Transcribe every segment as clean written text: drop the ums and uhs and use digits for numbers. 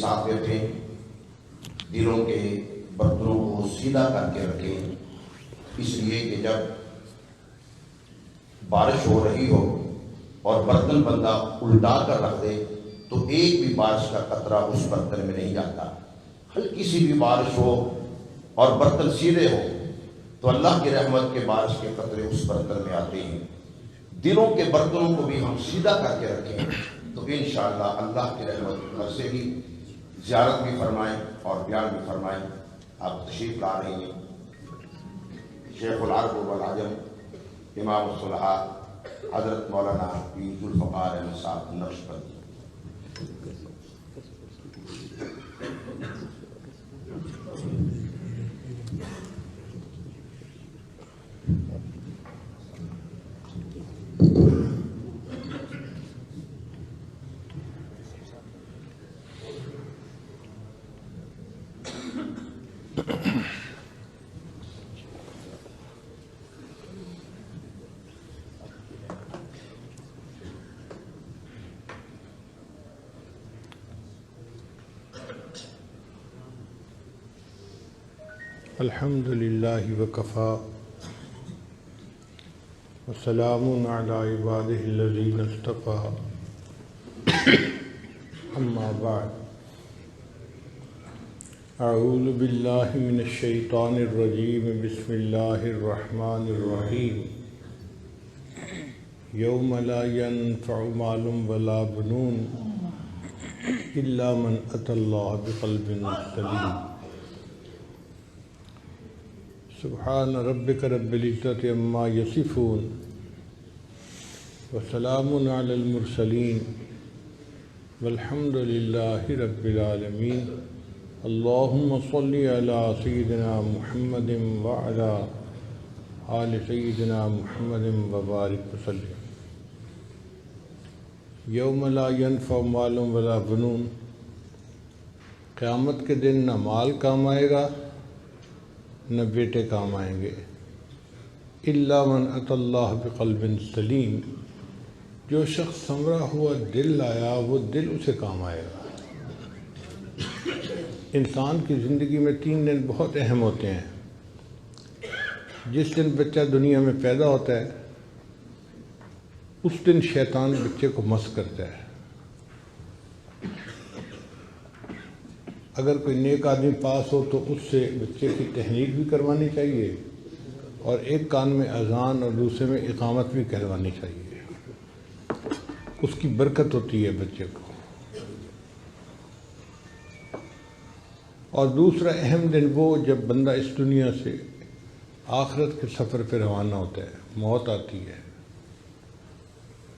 ساتھ بیٹھیں، دلوں کے برتنوں کو سیدھا کر کے رکھیں، اس لیے کہ جب بارش ہو رہی ہو اور برتن بندہ الٹا کر رکھ دے تو ایک بھی بارش کا قطرہ اس برتن میں نہیں جاتا۔ ہلکی سی بھی بارش ہو اور برتن سیدھے ہو تو اللہ کی رحمت کے بارش کے قطرے اس برتن میں آتے ہیں۔ دلوں کے برتنوں کو بھی ہم سیدھا کر کے رکھیں تو انشاءاللہ اللہ کی رحمت گھر سے بھی زیارت بھی فرمائیں اور بیان بھی فرمائیں۔ آپ تشریف لا رہے ہیں شیخ العرب والعجم امام الصلحاء حضرت مولانا پیر ذوالفقار احمد صاحب نقشبندی۔ الحمد للہ وکفا وسلام علی عبادہ الذین اصطفیٰ اما بعد اعوذ باللہ من الشیطان الرجیم بسم اللہ الرحمن الرحیم یوم لا ینفع مال ولا بنون الا من اتی اللہ بقلب سلیم۔ سبحان ربک رب العزت عما یصفون وسلام علی المرسلین والحمد للہ رب العالمین۔ اللہم صلی علی سیدنا محمد وعلی آل سیدنا محمد وبارک وسلم۔ یوم لا ینفع مال ولا بنون، قیامت کے دن نہ مال کام آئے گا نہ بیٹے کام آئیں گے، الا من اتی اللہ بقلب سلیم، جو شخص سنورا ہوا دل لایا وہ دل اسے کام آئے گا۔ انسان کی زندگی میں 3 دن بہت اہم ہوتے ہیں۔ جس دن بچہ دنیا میں پیدا ہوتا ہے اس دن شیطان بچے کو مس کرتا ہے۔ اگر کوئی نیک آدمی پاس ہو تو اس سے بچے کی تحنیک بھی کروانی چاہیے اور ایک کان میں اذان اور دوسرے میں اقامت بھی کروانی چاہیے، اس کی برکت ہوتی ہے بچے کو۔ اور دوسرا اہم دن وہ جب بندہ اس دنیا سے آخرت کے سفر پہ روانہ ہوتا ہے، موت آتی ہے۔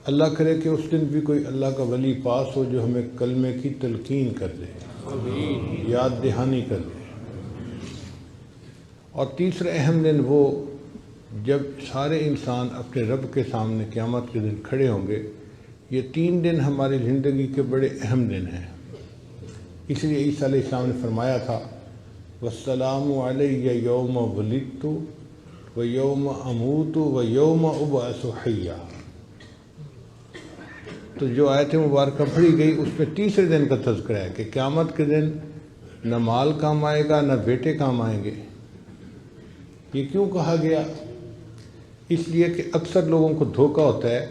اللہ کرے کہ اس دن بھی کوئی اللہ کا ولی پاس ہو جو ہمیں کلمے کی تلقین کر دے، یاد دہانی کر دے۔ اور تیسرا اہم دن وہ جب سارے انسان اپنے رب کے سامنے قیامت کے دن کھڑے ہوں گے۔ یہ 3 دن ہماری زندگی کے بڑے اہم دن ہیں، اس لیے عیسیٰ علیہ السلام نے فرمایا تھا والسلام علیہ یوم ولدت و یوم اموت و یوم ابعث حیا۔ تو جو آیت مبارکہ پڑھی گئی اس میں تیسرے دن کا تذکرہ ہے کہ قیامت کے دن نہ مال کام آئے گا نہ بیٹے کام آئیں گے۔ یہ کیوں کہا گیا؟ اس لیے کہ اکثر لوگوں کو دھوکہ ہوتا ہے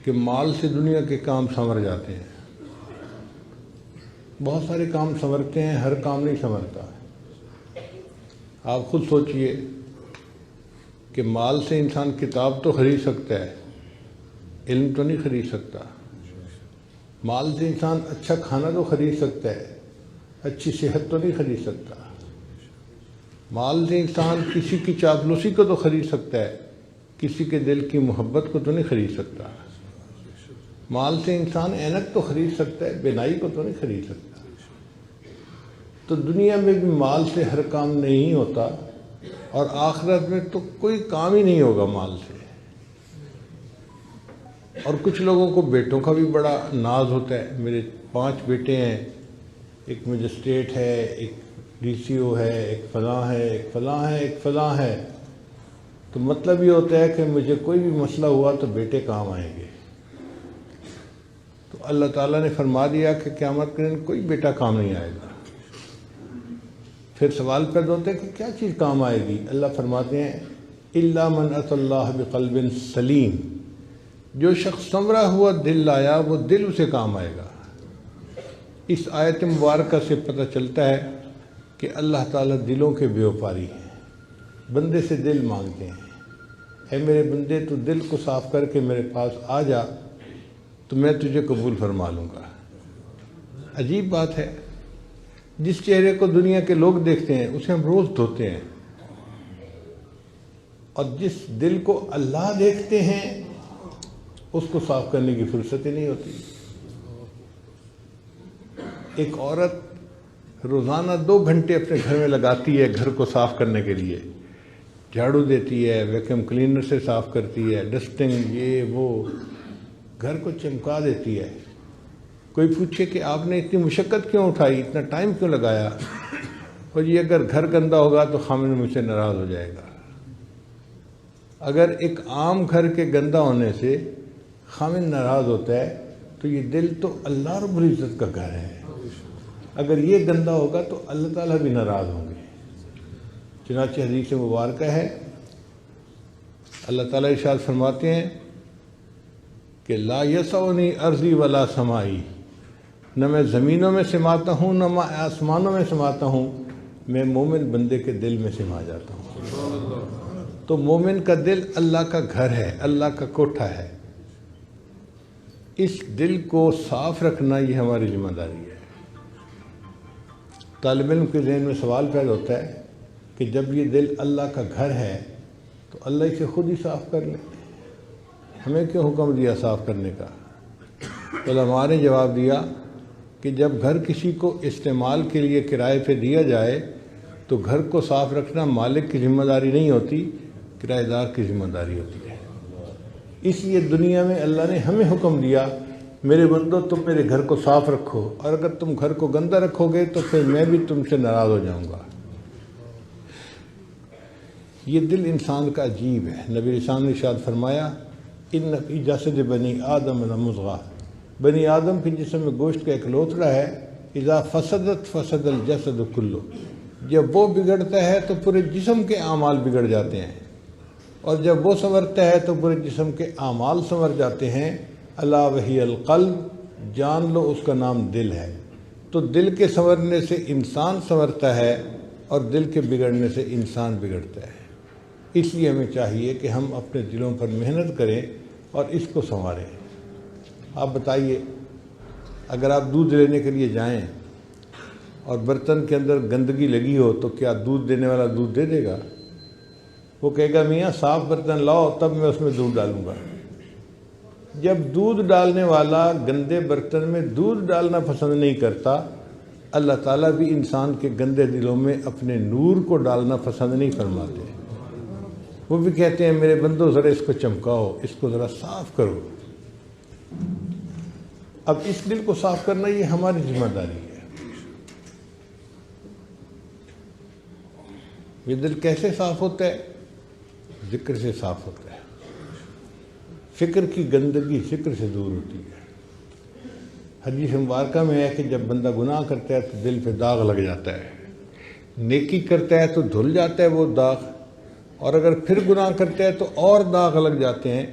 کہ مال سے دنیا کے کام سنور جاتے ہیں۔ بہت سارے کام سنورتے ہیں، ہر کام نہیں سنورتا۔ آپ خود سوچئے کہ مال سے انسان کتاب تو خرید سکتا ہے، علم تو نہیں خرید سکتا۔ مال سے انسان اچھا کھانا تو خرید سکتا ہے، اچھی صحت تو نہیں خرید سکتا۔ مال سے انسان کسی کی چاپلوسی کو تو خرید سکتا ہے، کسی کے دل کی محبت کو تو نہیں خرید سکتا۔ مال سے انسان اینک تو خرید سکتا ہے، بینائی کو تو نہیں خرید سکتا۔ تو دنیا میں بھی مال سے ہر کام نہیں ہوتا، اور آخرت میں تو کوئی کام ہی نہیں ہوگا مال سے۔ اور کچھ لوگوں کو بیٹوں کا بھی بڑا ناز ہوتا ہے، میرے 5 بیٹے ہیں، ایک مجسٹریٹ ہے، ایک ڈی سی او ہے، ایک فلاں ہے، ایک فلاں ہے، ایک فلاں ہے۔ تو مطلب یہ ہوتا ہے کہ مجھے کوئی بھی مسئلہ ہوا تو بیٹے کام آئیں گے۔ تو اللہ تعالیٰ نے فرما دیا کہ قیامت کے دن کوئی بیٹا کام نہیں آئے گا۔ پھر سوال پیدا ہوتا ہے کہ کیا چیز کام آئے گی؟ اللہ فرماتے ہیں الا من اتى اللہ بقلب سلیم، جو شخص سنورا ہوا دل لایا وہ دل اسے کام آئے گا۔ اس آیت مبارکہ سے پتہ چلتا ہے کہ اللہ تعالیٰ دلوں کے بیوپاری ہیں، بندے سے دل مانگتے ہیں، اے میرے بندے تو دل کو صاف کر کے میرے پاس آ جا تو میں تجھے قبول فرما لوں گا۔ عجیب بات ہے، جس چہرے کو دنیا کے لوگ دیکھتے ہیں اسے ہم روز دھوتے ہیں، اور جس دل کو اللہ دیکھتے ہیں اس کو صاف کرنے کی فرصت ہی نہیں ہوتی۔ ایک عورت روزانہ 2 گھنٹے اپنے گھر میں لگاتی ہے گھر کو صاف کرنے کے لیے، جھاڑو دیتی ہے، ویکیوم کلینر سے صاف کرتی ہے، ڈسٹنگ یہ وہ، گھر کو چمکا دیتی ہے۔ کوئی پوچھے کہ آپ نے اتنی مشقت کیوں اٹھائی، اتنا ٹائم کیوں لگایا؟ اور یہ اگر گھر گندا ہوگا تو خامن مجھ سے ناراض ہو جائے گا۔ اگر ایک عام گھر کے گندا ہونے سے خامن ناراض ہوتا ہے تو یہ دل تو اللہ رب العزت کا گھر ہے، اگر یہ گندا ہوگا تو اللہ تعالیٰ بھی ناراض ہوں گے۔ چنانچہ حدیث مبارکہ ہے، اللہ تعالیٰ ارشاد فرماتے ہیں کہ لا یسعنی ارضی ولا سمائی، نہ میں زمینوں میں سماتا ہوں نہ میں آسمانوں میں سماتا ہوں، میں مومن بندے کے دل میں سما جاتا ہوں۔ تو مومن کا دل اللہ کا گھر ہے، اللہ کا کوٹھا ہے۔ اس دل کو صاف رکھنا یہ ہماری ذمہ داری ہے۔ طالب علم کے ذہن میں سوال پیدا ہوتا ہے کہ جب یہ دل اللہ کا گھر ہے تو اللہ اسے خود ہی صاف کر لے، ہمیں کیوں حکم دیا صاف کرنے کا؟ علماء نے جواب دیا کہ جب گھر کسی کو استعمال کے لیے کرائے پہ دیا جائے تو گھر کو صاف رکھنا مالک کی ذمہ داری نہیں ہوتی، کرایہ دار کی ذمہ داری ہوتی ہے۔ اس لیے دنیا میں اللہ نے ہمیں حکم دیا میرے بندو تم میرے گھر کو صاف رکھو، اور اگر تم گھر کو گندا رکھو گے تو پھر میں بھی تم سے ناراض ہو جاؤں گا۔ یہ دل انسان کا عجیب ہے۔ نبی رسول نے ارشاد فرمایا ان فی جسد بنی آدم لمضغہ، بنی آدم کے جسم میں گوشت کا ایک لوتھڑا ہے، اذا فسدت فسد الجسد کلو، جب وہ بگڑتا ہے تو پورے جسم کے اعمال بگڑ جاتے ہیں، اور جب وہ سنورتا ہے تو پورے جسم کے اعمال سنور جاتے ہیں۔ الا وہی القلب، جان لو اس کا نام دل ہے۔ تو دل کے سنورنے سے انسان سنورتا ہے اور دل کے بگڑنے سے انسان بگڑتا ہے۔ اس لیے ہمیں چاہیے کہ ہم اپنے دلوں پر محنت کریں اور اس کو سنواریں۔ آپ بتائیے، اگر آپ دودھ لینے کے لیے جائیں اور برتن کے اندر گندگی لگی ہو تو کیا دودھ دینے والا دودھ دے دے گا؟ وہ کہے گا میاں صاف برتن لاؤ تب میں اس میں دودھ ڈالوں گا۔ جب دودھ ڈالنے والا گندے برتن میں دودھ ڈالنا پسند نہیں کرتا، اللہ تعالیٰ بھی انسان کے گندے دلوں میں اپنے نور کو ڈالنا پسند نہیں فرماتے۔ وہ بھی کہتے ہیں میرے بندو ذرا اس کو چمکاؤ، اس کو ذرا صاف کرو۔ اب اس دل کو صاف کرنا یہ ہماری ذمہ داری ہے۔ یہ دل کیسے صاف ہوتا ہے؟ ذکر سے صاف ہوتا ہے۔ فکر کی گندگی فکر سے دور ہوتی ہے۔ حدیث مبارکہ میں ہے کہ جب بندہ گناہ کرتا ہے تو دل پہ داغ لگ جاتا ہے، نیکی کرتا ہے تو دھل جاتا ہے وہ داغ، اور اگر پھر گناہ کرتا ہے تو اور داغ لگ جاتے ہیں،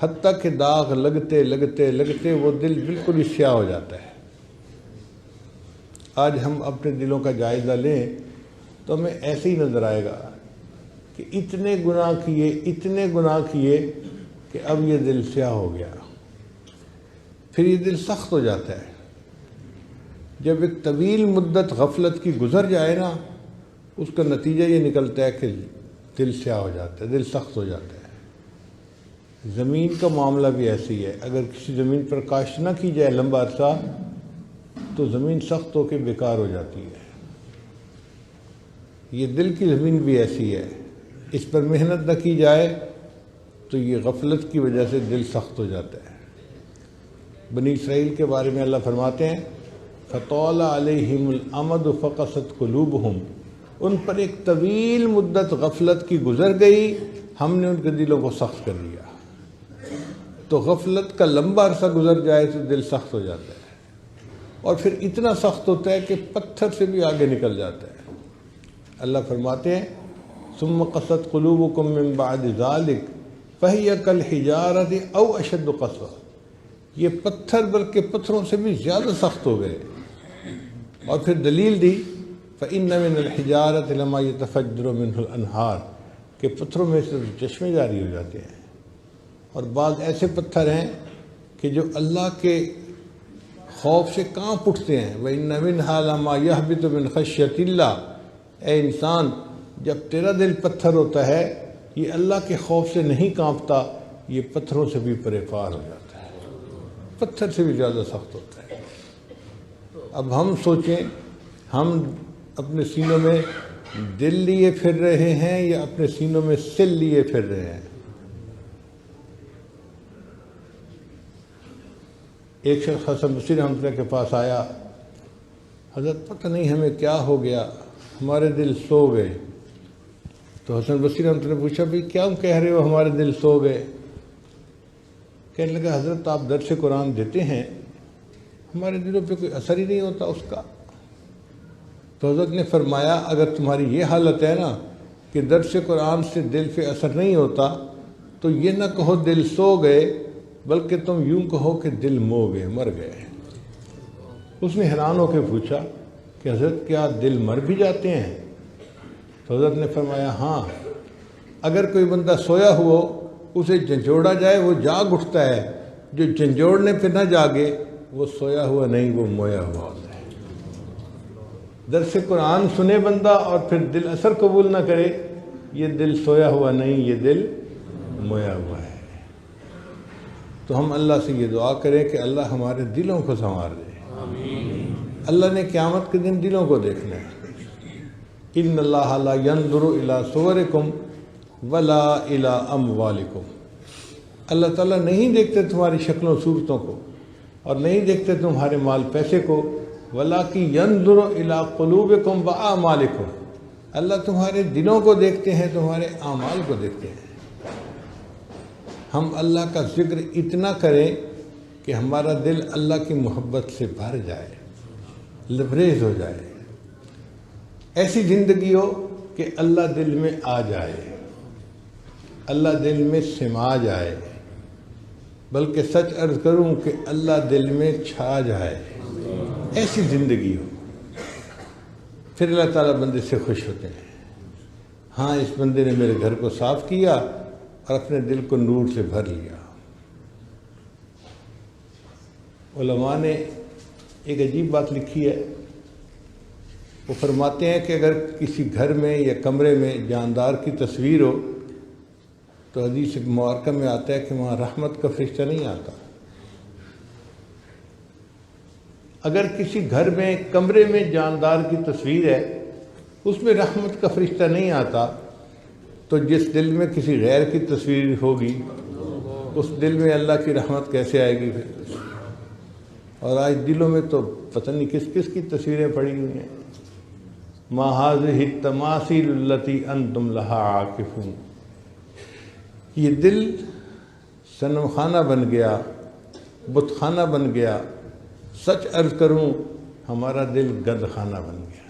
حتیٰ کہ داغ لگتے لگتے لگتے وہ دل بالکل ہی سیاہ ہو جاتا ہے۔ آج ہم اپنے دلوں کا جائزہ لیں تو ہمیں ایسے ہی نظر آئے گا کہ اتنے گناہ کیے کہ اب یہ دل سیاہ ہو گیا۔ پھر یہ دل سخت ہو جاتا ہے۔ جب ایک طویل مدت غفلت کی گزر جائے نا، اس کا نتیجہ یہ نکلتا ہے کہ دل سیاہ ہو جاتا ہے، دل سخت ہو جاتا ہے۔ زمین کا معاملہ بھی ایسی ہے، اگر کسی زمین پر کاشت نہ کی جائے لمبا عرصہ تو زمین سخت ہو کے بیکار ہو جاتی ہے۔ یہ دل کی زمین بھی ایسی ہے، اس پر محنت نہ کی جائے تو یہ غفلت کی وجہ سے دل سخت ہو جاتا ہے۔ بنی اسرائیل کے بارے میں اللہ فرماتے ہیں فَطَالَ عَلَيْهِمُ الْأَمَدُ فَقَسَتْ قُلُوبُهُمْ، ان پر ایک طویل مدت غفلت کی گزر گئی، ہم نے ان کے دلوں کو سخت کر دیا۔ تو غفلت کا لمبا عرصہ گزر جائے تو دل سخت ہو جاتا ہے، اور پھر اتنا سخت ہوتا ہے کہ پتھر سے بھی آگے نکل جاتا ہے۔ اللہ فرماتے ہیں ثم قست قلوبکم من بعد ذلک فہی کالحجارۃ او اشد قسوہ، یہ پتھر بلکہ پتھروں سے بھی زیادہ سخت ہو گئے۔ اور پھر دلیل دی فإن من الحجارۃ لما يتفجر منه الانہار، کہ پتھروں میں سے چشمے جاری ہو جاتے ہیں، اور بعض ایسے پتھر ہیں کہ جو اللہ کے خوف سے کانپ اٹھتے ہیں۔ وَإِنَّ مِنْهَا لَمَا يَهْبِطُ مِنْ خَشْيَةِ اللَّهِ، اے انسان جب تیرا دل پتھر ہوتا ہے یہ اللہ کے خوف سے نہیں کانپتا، یہ پتھروں سے بھی پرے پار ہو جاتا ہے، پتھر سے بھی زیادہ سخت ہوتا ہے۔ اب ہم سوچیں، ہم اپنے سینوں میں دل لیے پھر رہے ہیں یا اپنے سینوں میں سل لیے پھر رہے ہیں؟ ایک شخص حسن بصری رحمۃ اللہ کے پاس آیا، حضرت پتہ نہیں ہمیں کیا ہو گیا، ہمارے دل سو گئے۔ تو حسن بصری رحمۃ اللہ نے پوچھا بھئی کیا کہہ رہے ہو ہمارے دل سو گئے؟ کہنے لگا حضرت آپ درس قرآن دیتے ہیں، ہمارے دلوں پہ کوئی اثر ہی نہیں ہوتا اس کا۔ تو حضرت نے فرمایا اگر تمہاری یہ حالت ہے نا کہ درس قرآن سے دل پہ اثر نہیں ہوتا تو یہ نہ کہو دل سو گئے، بلکہ تم یوں کہو کہ دل مو گئے، مر گئے۔ اس نے حیران ہو کے پوچھا کہ حضرت کیا دل مر بھی جاتے ہیں؟ تو حضرت نے فرمایا ہاں، اگر کوئی بندہ سویا ہوا اسے جھنجھوڑا جائے وہ جاگ اٹھتا ہے، جو جھنجھوڑنے پہ نہ جاگے وہ سویا ہوا نہیں، وہ مویا ہوا ہوتا ہے۔ درس قرآن سنے بندہ اور پھر دل اثر قبول نہ کرے، یہ دل سویا ہوا نہیں، یہ دل مویا ہوا ہے۔ تو ہم اللہ سے یہ دعا کریں کہ اللہ ہمارے دلوں کو سنوار دے۔ اللہ نے قیامت کے دن دلوں کو دیکھنا ہے۔ ان اللہ لا ينظر الى صورکم ولا الى اموالکم، اللہ تعالیٰ نہیں دیکھتے تمہاری شکلوں صورتوں کو اور نہیں دیکھتے تمہارے مال پیسے کو، ولکن ينظر الى قلوبکم واعمالکم، اللہ تمہارے دلوں کو دیکھتے ہیں، تمہارے اعمال کو دیکھتے ہیں۔ ہم اللہ کا ذکر اتنا کریں کہ ہمارا دل اللہ کی محبت سے بھر جائے، لبریز ہو جائے، ایسی زندگی ہو کہ اللہ دل میں آ جائے، اللہ دل میں سما جائے، بلکہ سچ عرض کروں کہ اللہ دل میں چھا جائے، ایسی زندگی ہو، پھر اللہ تعالیٰ بندے سے خوش ہوتے ہیں۔ ہاں اس بندے نے میرے گھر کو صاف کیا اور اپنے دل کو نور سے بھر لیا۔ علماء نے ایک عجیب بات لکھی ہے، وہ فرماتے ہیں کہ اگر کسی گھر میں یا کمرے میں جاندار کی تصویر ہو تو حدیث مبارکہ میں آتا ہے کہ وہاں رحمت کا فرشتہ نہیں آتا۔ اگر کسی گھر میں کمرے میں جاندار کی تصویر ہے اس میں رحمت کا فرشتہ نہیں آتا، تو جس دل میں کسی غیر کی تصویر ہوگی اس دل میں اللہ کی رحمت کیسے آئے گی پھر؟ اور آج دلوں میں تو پتہ نہیں کس کس کی تصویریں پڑی ہوئی ہیں۔ ما هذه التماثيل التي انتم لها عاكفون، یہ دل صنم خانہ بن گیا، بت خانہ بن گیا، سچ عرض کروں ہمارا دل گند خانہ بن گیا۔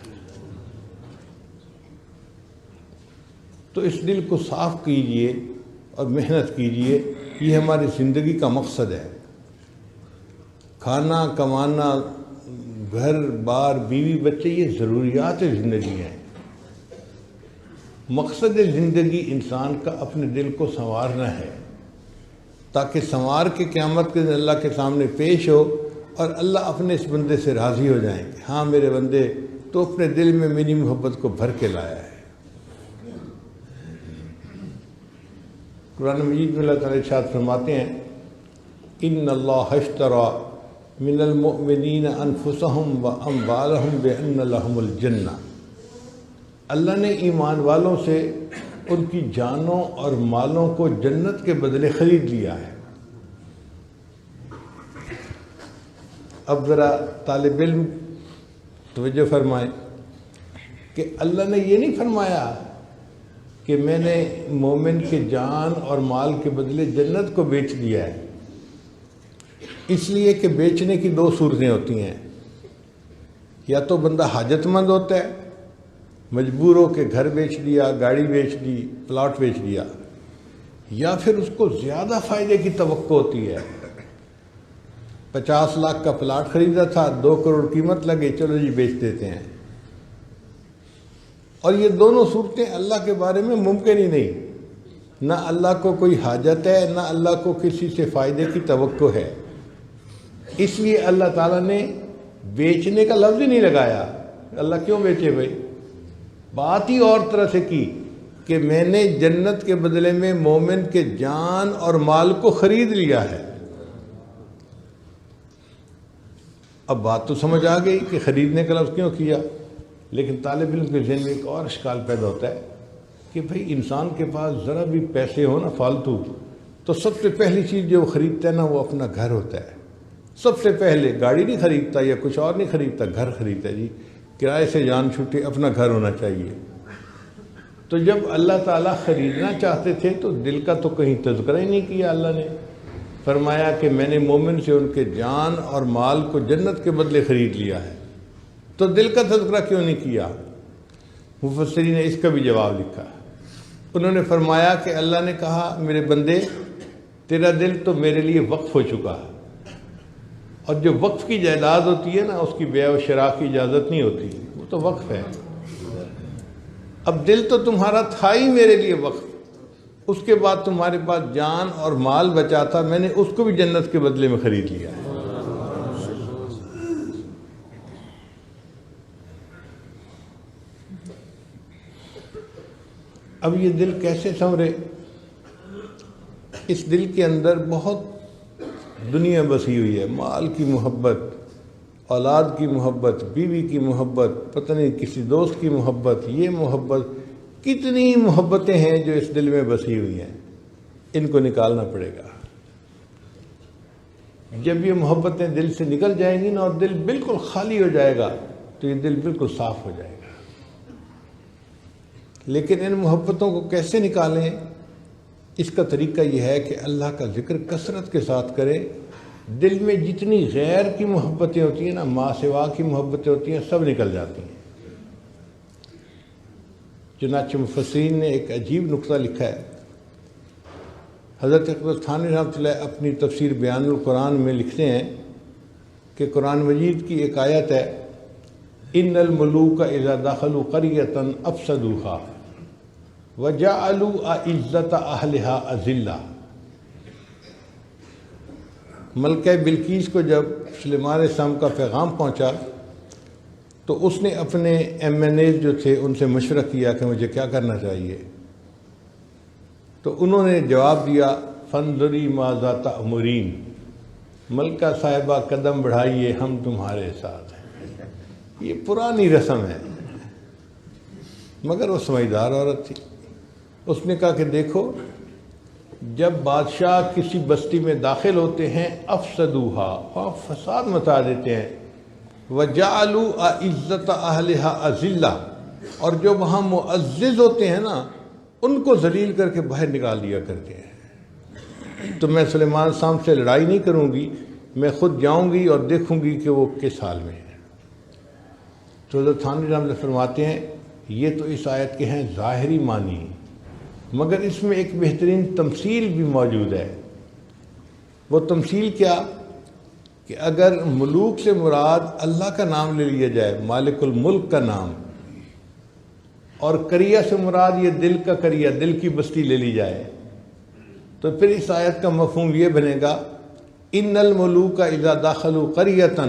تو اس دل کو صاف کیجئے اور محنت کیجئے، یہ ہماری زندگی کا مقصد ہے۔ کھانا کمانا، گھر بار بیوی بچے، یہ ضروریات زندگی ہیں۔ مقصد زندگی انسان کا اپنے دل کو سنوارنا ہے، تاکہ سنوار کے قیامت کے دن اللہ کے سامنے پیش ہو اور اللہ اپنے اس بندے سے راضی ہو جائیں کہ ہاں میرے بندے تو اپنے دل میں میری محبت کو بھر کے لایا ہے۔ قرآن مجید میں اللہ تعالیٰ ارشاد فرماتے ہیں ان اللہ اشتری من المؤمنین انفسهم واموالهم بان لهم الجنہ، اللہ نے ایمان والوں سے ان کی جانوں اور مالوں کو جنت کے بدلے خرید لیا ہے۔ اب ذرا طالب علم توجہ فرمائیں کہ اللہ نے یہ نہیں فرمایا کہ میں نے مومن کے جان اور مال کے بدلے جنت کو بیچ دیا ہے، اس لیے کہ بیچنے کی دو صورتیں ہوتی ہیں، یا تو بندہ حاجت مند ہوتا ہے، مجبور ہو کے گھر بیچ دیا، گاڑی بیچ دی، پلاٹ بیچ دیا، یا پھر اس کو زیادہ فائدے کی توقع ہوتی ہے۔ 50 لاکھ کا پلاٹ خریدا تھا، 2 کروڑ قیمت لگے، چلو جی بیچ دیتے ہیں۔ اور یہ دونوں صورتیں اللہ کے بارے میں ممکن ہی نہیں، نہ اللہ کو کوئی حاجت ہے، نہ اللہ کو کسی سے فائدے کی توقع ہے۔ اس لیے اللہ تعالیٰ نے بیچنے کا لفظ ہی نہیں لگایا۔ اللہ کیوں بیچے بھائی؟ بات ہی اور طرح سے کی کہ میں نے جنت کے بدلے میں مومن کے جان اور مال کو خرید لیا ہے۔ اب بات تو سمجھ آ گئی کہ خریدنے کا لفظ کیوں کیا، لیکن طالب علم کے ذہن میں ایک اور اشکال پیدا ہوتا ہے کہ بھئی انسان کے پاس ذرا بھی پیسے ہو نا فالتو، تو سب سے پہلی چیز جو وہ خریدتا ہے نا وہ اپنا گھر ہوتا ہے۔ سب سے پہلے گاڑی نہیں خریدتا یا کچھ اور نہیں خریدتا، گھر خریدتا ہے۔ جی کرائے سے جان چھوٹے، اپنا گھر ہونا چاہیے۔ تو جب اللہ تعالیٰ خریدنا چاہتے تھے تو دل کا تو کہیں تذکرہ ہی نہیں کیا۔ اللہ نے فرمایا کہ میں نے مومن سے ان کے جان اور مال کو جنت کے بدلے خرید لیا ہے، تو دل کا تذکرہ کیوں نہیں کیا؟ مفسرین نے اس کا بھی جواب لکھا۔ انہوں نے فرمایا کہ اللہ نے کہا میرے بندے تیرا دل تو میرے لیے وقف ہو چکا ہے، اور جو وقف کی جائیداد ہوتی ہے نا اس کی بیع و شراء کی اجازت نہیں ہوتی، وہ تو وقف ہے۔ اب دل تو تمہارا تھا ہی میرے لیے وقف، اس کے بعد تمہارے پاس جان اور مال بچا تھا، میں نے اس کو بھی جنت کے بدلے میں خرید لیا ہے۔ اب یہ دل کیسے سنورے؟ اس دل کے اندر بہت دنیا بسی ہوئی ہے، مال کی محبت، اولاد کی محبت، بیوی کی محبت، پتہ نہیں کسی دوست کی محبت، یہ محبت، کتنی محبتیں ہیں جو اس دل میں بسی ہوئی ہیں، ان کو نکالنا پڑے گا۔ جب یہ محبتیں دل سے نکل جائیں گی نا اور دل بالکل خالی ہو جائے گا تو یہ دل بالکل صاف ہو جائے گا۔ لیکن ان محبتوں کو کیسے نکالیں؟ اس کا طریقہ یہ ہے کہ اللہ کا ذکر کثرت کے ساتھ کرے۔ دل میں جتنی غیر کی محبتیں ہوتی ہیں نا، ماں سوا کی محبتیں ہوتی ہیں، سب نکل جاتی ہیں۔ چنانچہ مفسرین نے ایک عجیب نقطہ لکھا ہے۔ حضرت اقدس تھانوی رحمۃ اللہ اپنی تفسیر بیان القرآن میں لکھتے ہیں کہ قرآن مجید کی ایک آیت ہے، ان الملوک اذا دخلوا قریۃ افسدوها وجعلوا اعزۃ اہلها اذلہ۔ ملکہ بلقیس کو جب سلیمان السلام کا پیغام پہنچا تو اس نے اپنے MNAs جو تھے ان سے مشورہ کیا کہ مجھے کیا کرنا چاہیے، تو انہوں نے جواب دیا فانظری ماذا تأمرین، ملکہ صاحبہ قدم بڑھائیے، ہم تمہارے ساتھ ہیں۔ یہ پرانی رسم ہے، مگر وہ سمجھدار عورت تھی۔ اس نے کہا کہ دیکھو، جب بادشاہ کسی بستی میں داخل ہوتے ہیں افسدوہا، اور فساد مچا دیتے ہیں، وجعلوا اعزۃ اہلہا اذلہ، اور جو وہاں معزز ہوتے ہیں نا ان کو ذلیل کر کے باہر نکال دیا کرتے ہیں۔ تو میں سلیمان صاحب سے لڑائی نہیں کروں گی، میں خود جاؤں گی اور دیکھوں گی کہ وہ کس حال میں ہے۔ تو حضرت تھانوی رحمۃ اللہ فرماتے ہیں یہ تو اس آیت کے ہیں ظاہری معنی، مگر اس میں ایک بہترین تمثیل بھی موجود ہے۔ وہ تمثیل کیا کہ اگر ملوک سے مراد اللہ کا نام لے لیا جائے، مالک الملک کا نام، اور قریہ سے مراد یہ دل کا قریہ، دل کی بستی لے لی جائے، تو پھر اس آیت کا مفہوم یہ بنے گا ان الملوک اذا دخلوا قریۃ،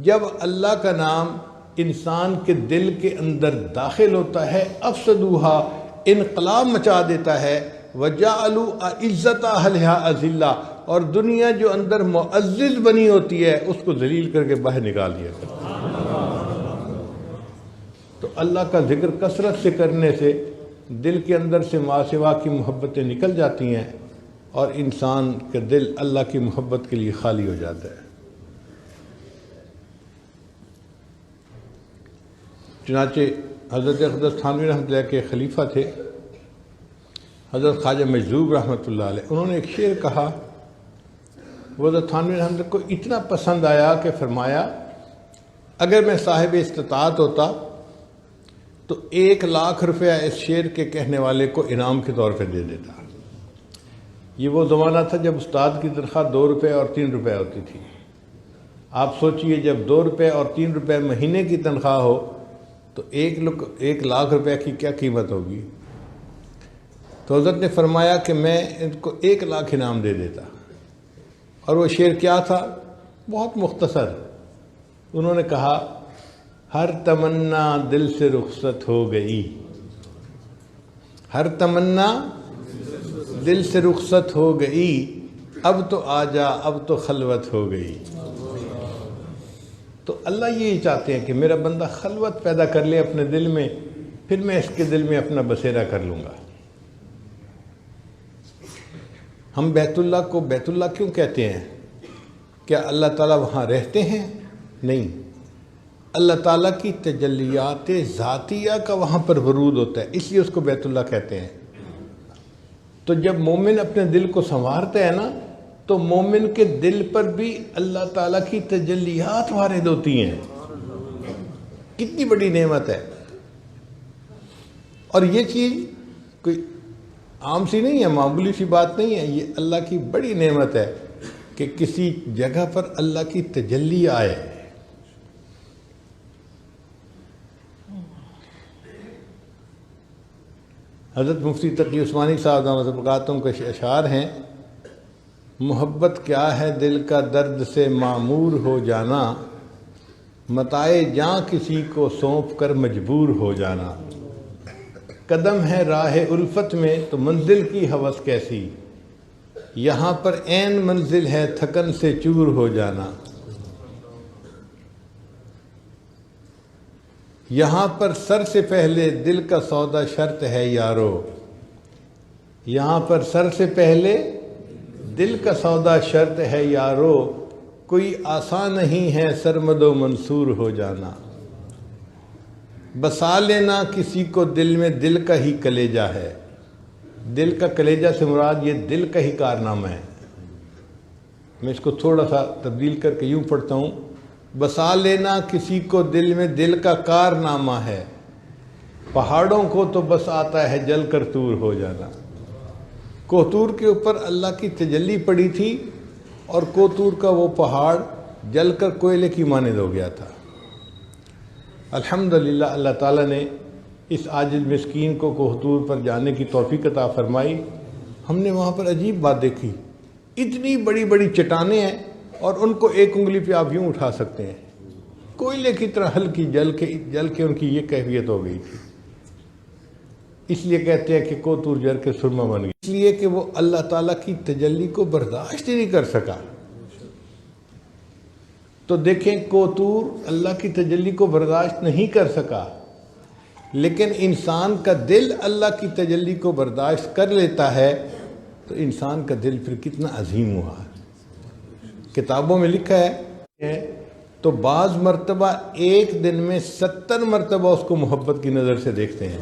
جب اللہ کا نام انسان کے دل کے اندر داخل ہوتا ہے، افسدوہا، انقلاب مچا دیتا ہے، وجعلوا اعزۃ اہلہا اذلہ، اور دنیا جو اندر معزز بنی ہوتی ہے اس کو ذلیل کر کے باہر نکال دیا کرتا ہے۔ تو اللہ کا ذکر کثرت سے کرنے سے دل کے اندر سے ما سوا کی محبتیں نکل جاتی ہیں اور انسان کا دل اللہ کی محبت کے لیے خالی ہو جاتا ہے۔ چنانچہ حضرت اقدس تھانوی رحمۃ اللہ کے خلیفہ تھے حضرت خواجہ مجذوب رحمۃ اللہ علیہ، انہوں نے ایک شعر کہا وہ حضرت تھانوی رحمۃ اللہ کو اتنا پسند آیا کہ فرمایا اگر میں صاحب استطاعت ہوتا تو 1,00,000 روپیہ اس شعر کے کہنے والے کو انعام کے طور پہ دے دیتا۔ یہ وہ زمانہ تھا جب استاد کی تنخواہ 2 روپے اور 3 روپے ہوتی تھی۔ آپ سوچئے جب 2 روپے اور 3 روپے مہینے کی تنخواہ ہو تو 1,00,000 روپے کی کیا قیمت ہوگی؟ تو حضرت نے فرمایا کہ میں ان کو 1,00,000 انعام دے دیتا۔ اور وہ شعر کیا تھا؟ بہت مختصر۔ انہوں نے کہا ہر تمنا دل سے رخصت ہو گئی، ہر تمنا دل سے رخصت ہو گئی، اب تو آ جا اب تو خلوت ہو گئی۔ تو اللہ یہی چاہتے ہیں کہ میرا بندہ خلوت پیدا کر لے اپنے دل میں، پھر میں اس کے دل میں اپنا بسیرا کر لوں گا۔ ہم بیت اللہ کو بیت اللہ کیوں کہتے ہیں؟ کیا اللہ تعالیٰ وہاں رہتے ہیں؟ نہیں، اللہ تعالیٰ کی تجلیات ذاتیہ کا وہاں پر ورود ہوتا ہے، اس لیے اس کو بیت اللہ کہتے ہیں۔ تو جب مومن اپنے دل کو سنوارتا ہے نا تو مومن کے دل پر بھی اللہ تعالیٰ کی تجلیات وارد ہوتی ہیں۔ کتنی بڑی نعمت ہے! اور یہ چیز کوئی عام سی نہیں ہے، معمولی سی بات نہیں ہے، یہ اللہ کی بڑی نعمت ہے کہ کسی جگہ پر اللہ کی تجلی آئے۔ حضرت مفتی تقی عثمانی صاحب دامت برکاتہم کے اشعار ہیں، محبت کیا ہے دل کا درد سے معمور ہو جانا، متائے جاں کسی کو سونپ کر مجبور ہو جانا، قدم ہے راہ الفت میں تو منزل کی ہوس کیسی، یہاں پر عین منزل ہے تھکن سے چور ہو جانا، یہاں پر سر سے پہلے دل کا سودا شرط ہے یارو، یہاں پر سر سے پہلے دل کا سودا شرط ہے یارو، کوئی آسان نہیں ہے سرمد و منصور ہو جانا، بسا لینا کسی کو دل میں دل کا ہی کلیجہ ہے، دل کا کلیجہ سے مراد یہ دل کا ہی کارنامہ ہے۔ میں اس کو تھوڑا سا تبدیل کر کے یوں پڑھتا ہوں، بسا لینا کسی کو دل میں دل کا کارنامہ ہے، پہاڑوں کو تو بس آتا ہے جل کر طور ہو جانا۔ کوہتور کے اوپر اللہ کی تجلی پڑی تھی اور کوہتور کا وہ پہاڑ جل کر کوئلے کی مانند ہو گیا تھا۔ الحمدللہ اللہ تعالیٰ نے اس عاجز مسکین کو کوہتور پر جانے کی توفیق عطا فرمائی۔ ہم نے وہاں پر عجیب بات دیکھی، اتنی بڑی بڑی چٹانیں ہیں اور ان کو ایک انگلی پہ آپ یوں اٹھا سکتے ہیں، کوئلے کی طرح ہلکی جل کے ان کی یہ کیفیت ہو گئی تھی۔ اس لیے کہتے ہیں کہ کوہتور جل کے سرما بن گئی، اس لیے کہ وہ اللہ تعالیٰ کی تجلی کو برداشت ہی نہیں کر سکا۔ تو دیکھیں کوہتور اللہ کی تجلی کو برداشت نہیں کر سکا، لیکن انسان کا دل اللہ کی تجلی کو برداشت کر لیتا ہے تو انسان کا دل پھر کتنا عظیم ہوا۔ کتابوں میں لکھا ہے تو بعض مرتبہ ایک دن میں 70 مرتبہ اس کو محبت کی نظر سے دیکھتے ہیں۔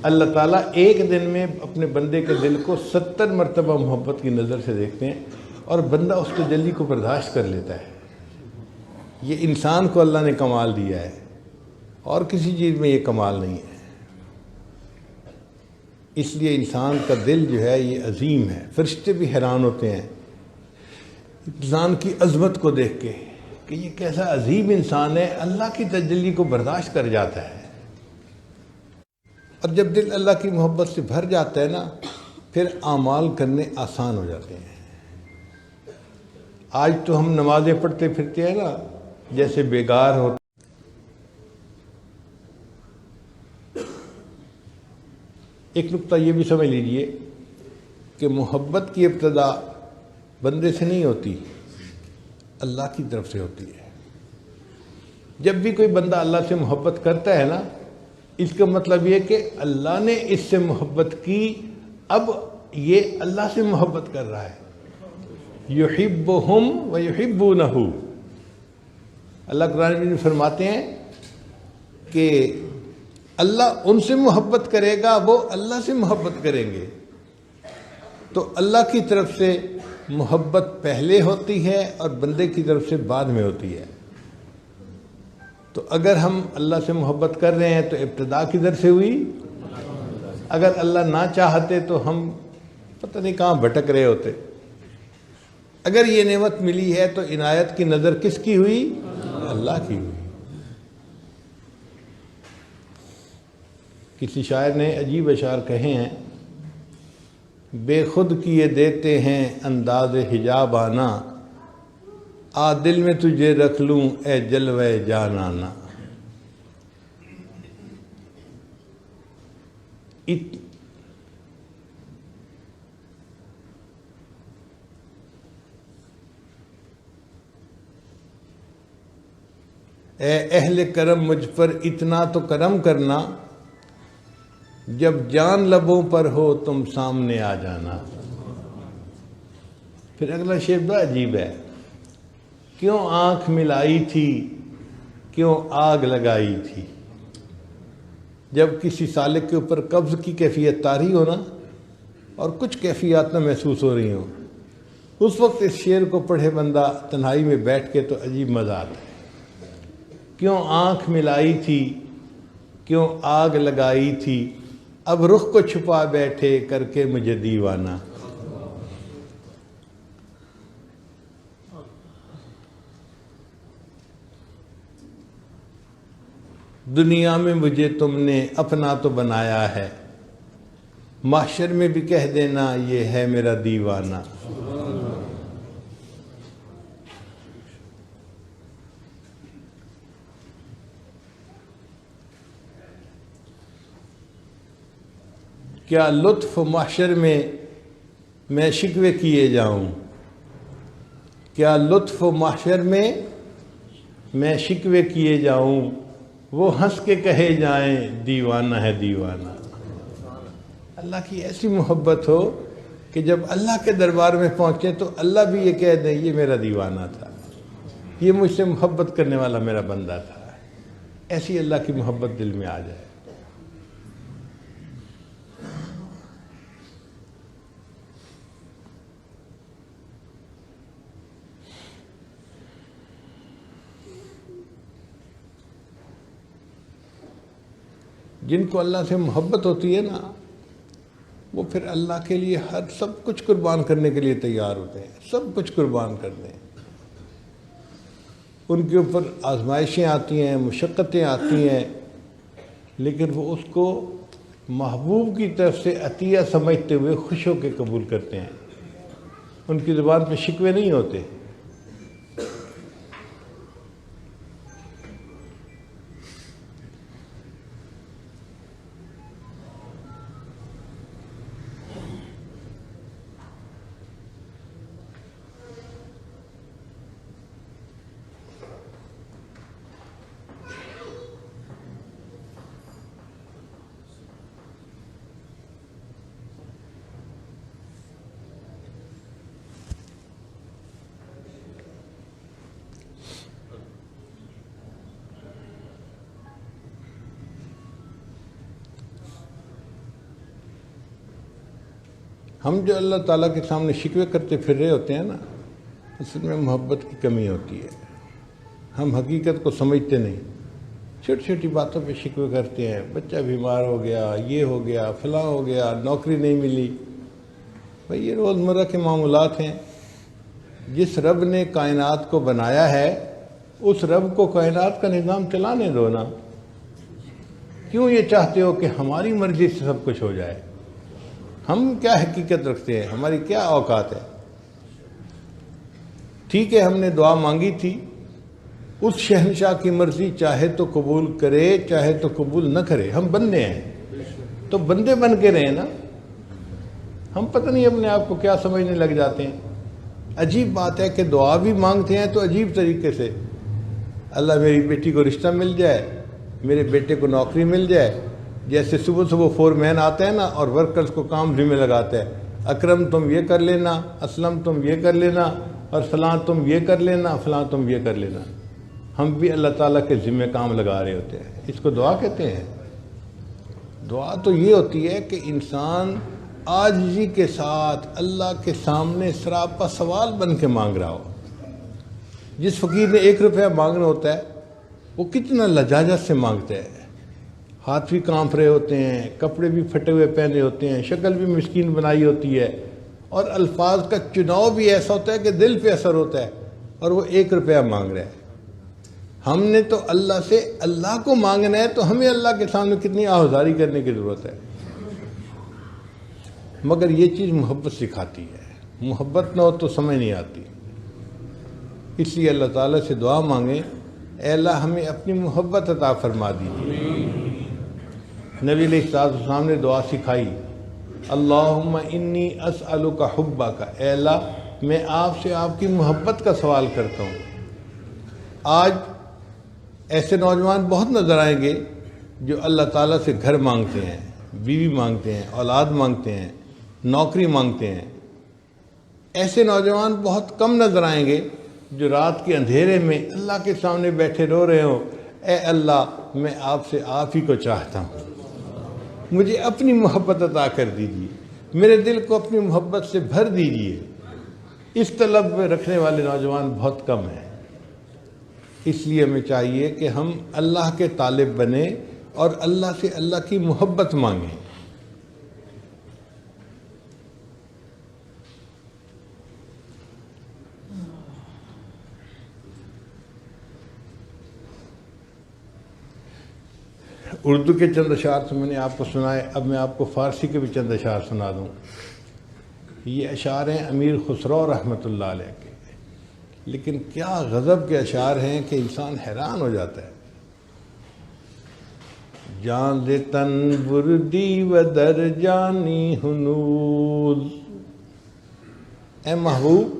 اللہ تعالیٰ ایک دن میں اپنے بندے کے دل کو 70 مرتبہ محبت کی نظر سے دیکھتے ہیں اور بندہ اس تجلی کو برداشت کر لیتا ہے۔ یہ انسان کو اللہ نے کمال دیا ہے اور کسی چیز میں یہ کمال نہیں ہے۔ اس لیے انسان کا دل جو ہے یہ عظیم ہے۔ فرشتے بھی حیران ہوتے ہیں انسان کی عظمت کو دیکھ کے کہ یہ کیسا عظیم انسان ہے، اللہ کی تجلی کو برداشت کر جاتا ہے۔ اور جب دل اللہ کی محبت سے بھر جاتا ہے نا پھر اعمال کرنے آسان ہو جاتے ہیں۔ آج تو ہم نمازیں پڑھتے پھرتے ہیں نا جیسے بیگار ہوتے۔ ایک نقطہ یہ بھی سمجھ لیجئے کہ محبت کی ابتدا بندے سے نہیں ہوتی، اللہ کی طرف سے ہوتی ہے۔ جب بھی کوئی بندہ اللہ سے محبت کرتا ہے نا اس کا مطلب یہ کہ اللہ نے اس سے محبت کی، اب یہ اللہ سے محبت کر رہا ہے۔ یحبہم ویحبونہ، اللہ قرآن میں فرماتے ہیں کہ اللہ ان سے محبت کرے گا، وہ اللہ سے محبت کریں گے۔ تو اللہ کی طرف سے محبت پہلے ہوتی ہے اور بندے کی طرف سے بعد میں ہوتی ہے. تو اگر ہم اللہ سے محبت کر رہے ہیں تو ابتدا کدھر سے ہوئی؟ اگر اللہ نہ چاہتے تو ہم پتہ نہیں کہاں بھٹک رہے ہوتے. اگر یہ نعمت ملی ہے تو عنایت کی نظر کس کی ہوئی؟ اللہ کی ہوئی. کسی شاعر نے عجیب اشعار کہے ہیں، بے خود کیے دیتے ہیں انداز حجاب آنا، آ دل میں تجھے رکھ لوں اے جلوے جانانا. اے اہل کرم مجھ پر اتنا تو کرم کرنا، جب جان لبوں پر ہو تم سامنے آ جانا. پھر اگلا شعر بڑا عجیب ہے، کیوں آنکھ ملائی تھی کیوں آگ لگائی تھی. جب کسی سالک کے اوپر قبض کی کیفیت طاری ہو نا اور کچھ کیفیات نہ محسوس ہو رہی ہوں، اس وقت اس شعر کو پڑھے بندہ تنہائی میں بیٹھ کے تو عجیب مزہ آتا ہے. کیوں آنکھ ملائی تھی کیوں آگ لگائی تھی، اب رخ کو چھپا بیٹھے کر کے مجھے دیوانہ. دنیا میں مجھے تم نے اپنا تو بنایا ہے، محشر میں بھی کہہ دینا یہ ہے میرا دیوانہ. کیا لطف محشر میں شکوے کیے جاؤں، کیا لطف محشر میں شکوے کیے جاؤں، وہ ہنس کے کہے جائیں دیوانہ ہے دیوانہ. اللہ کی ایسی محبت ہو کہ جب اللہ کے دربار میں پہنچے تو اللہ بھی یہ کہہ دیں یہ میرا دیوانہ تھا، یہ مجھ سے محبت کرنے والا میرا بندہ تھا. ایسی اللہ کی محبت دل میں آ جائے. جن کو اللہ سے محبت ہوتی ہے نا، وہ پھر اللہ کے لیے ہر سب کچھ قربان کرنے کے لیے تیار ہوتے ہیں، سب کچھ قربان کر دیں. ان کے اوپر آزمائشیں آتی ہیں، مشقتیں آتی ہیں، لیکن وہ اس کو محبوب کی طرف سے عطیہ سمجھتے ہوئے خوش ہو کے قبول کرتے ہیں. ان کی زبان پہ شکوے نہیں ہوتے. ہم جو اللہ تعالیٰ کے سامنے شکوے کرتے پھر رہے ہوتے ہیں نا، اصل میں محبت کی کمی ہوتی ہے. ہم حقیقت کو سمجھتے نہیں، چھوٹی چھوٹی باتوں پہ شکوے کرتے ہیں. بچہ بیمار ہو گیا، یہ ہو گیا، فلاں ہو گیا، نوکری نہیں ملی. بھئی یہ روزمرہ کے معاملات ہیں. جس رب نے کائنات کو بنایا ہے اس رب کو کائنات کا نظام چلانے دو نا. کیوں یہ چاہتے ہو کہ ہماری مرضی سے سب کچھ ہو جائے؟ ہم کیا حقیقت رکھتے ہیں؟ ہماری کیا اوقات ہے؟ ٹھیک ہے، ہم نے دعا مانگی تھی، اس شہنشاہ کی مرضی چاہے تو قبول کرے چاہے تو قبول نہ کرے. ہم بندے ہیں تو بندے بن کے رہے نا. ہم پتہ نہیں اپنے آپ کو کیا سمجھنے لگ جاتے ہیں. عجیب بات ہے کہ دعا بھی مانگتے ہیں تو عجیب طریقے سے، اللہ میری بیٹی کو رشتہ مل جائے، میرے بیٹے کو نوکری مل جائے. جیسے صبح صبح فور مین آتے ہیں نا اور ورکرز کو کام ذمہ لگاتے ہیں، اکرم تم یہ کر لینا، اسلم تم یہ کر لینا، اور فلاں تم یہ کر لینا، فلاں تم یہ کر لینا. ہم بھی اللہ تعالیٰ کے ذمہ کام لگا رہے ہوتے ہیں. اس کو دعا کہتے ہیں. دعا تو یہ ہوتی ہے کہ انسان عاجزی کے ساتھ اللہ کے سامنے سراپا سوال بن کے مانگ رہا ہو. جس فقیر نے 1 روپیہ مانگنا ہوتا ہے وہ کتنا لجاجت سے مانگتا ہے. ہاتھ بھی کانپ رہے ہوتے ہیں، کپڑے بھی پھٹے ہوئے پہنے ہوتے ہیں، شکل بھی مسکین بنائی ہوتی ہے، اور الفاظ کا چناؤ بھی ایسا ہوتا ہے کہ دل پہ اثر ہوتا ہے، اور وہ 1 روپیہ مانگ رہا ہے. ہم نے تو اللہ سے اللہ کو مانگنا ہے، تو ہمیں اللہ کے سامنے کتنی آہوازاری کرنے کی ضرورت ہے. مگر یہ چیز محبت سکھاتی ہے. محبت نہ ہو تو سمجھ نہیں آتی. اس لیے اللہ تعالیٰ سے دعا مانگیں، اے اللہ ہمیں اپنی محبت عطا فرما دیجیے. نبی علیہ السلام نے دعا سکھائی، اللہم انی اسألک حبک، اے اللہ میں آپ سے آپ کی محبت کا سوال کرتا ہوں. آج ایسے نوجوان بہت نظر آئیں گے جو اللہ تعالیٰ سے گھر مانگتے ہیں، بیوی مانگتے ہیں، اولاد مانگتے ہیں، نوکری مانگتے ہیں. ایسے نوجوان بہت کم نظر آئیں گے جو رات کے اندھیرے میں اللہ کے سامنے بیٹھے رو رہے ہوں، اے اللہ میں آپ سے آپ ہی کو چاہتا ہوں، مجھے اپنی محبت عطا کر دیجیے، میرے دل کو اپنی محبت سے بھر دیجیے. اس طلب میں رکھنے والے نوجوان بہت کم ہیں. اس لیے ہمیں چاہیے کہ ہم اللہ کے طالب بنیں اور اللہ سے اللہ کی محبت مانگیں. اردو کے چند اشعار تو میں نے آپ کو سنائے، اب میں آپ کو فارسی کے بھی چند اشعار سنا دوں. یہ اشعار ہیں امیر خسرو رحمۃ اللہ علیہ کے، لیکن کیا غضب کے اشعار ہیں کہ انسان حیران ہو جاتا ہے. جان ز تن بردی و در جانی ہنوز، اے محبوب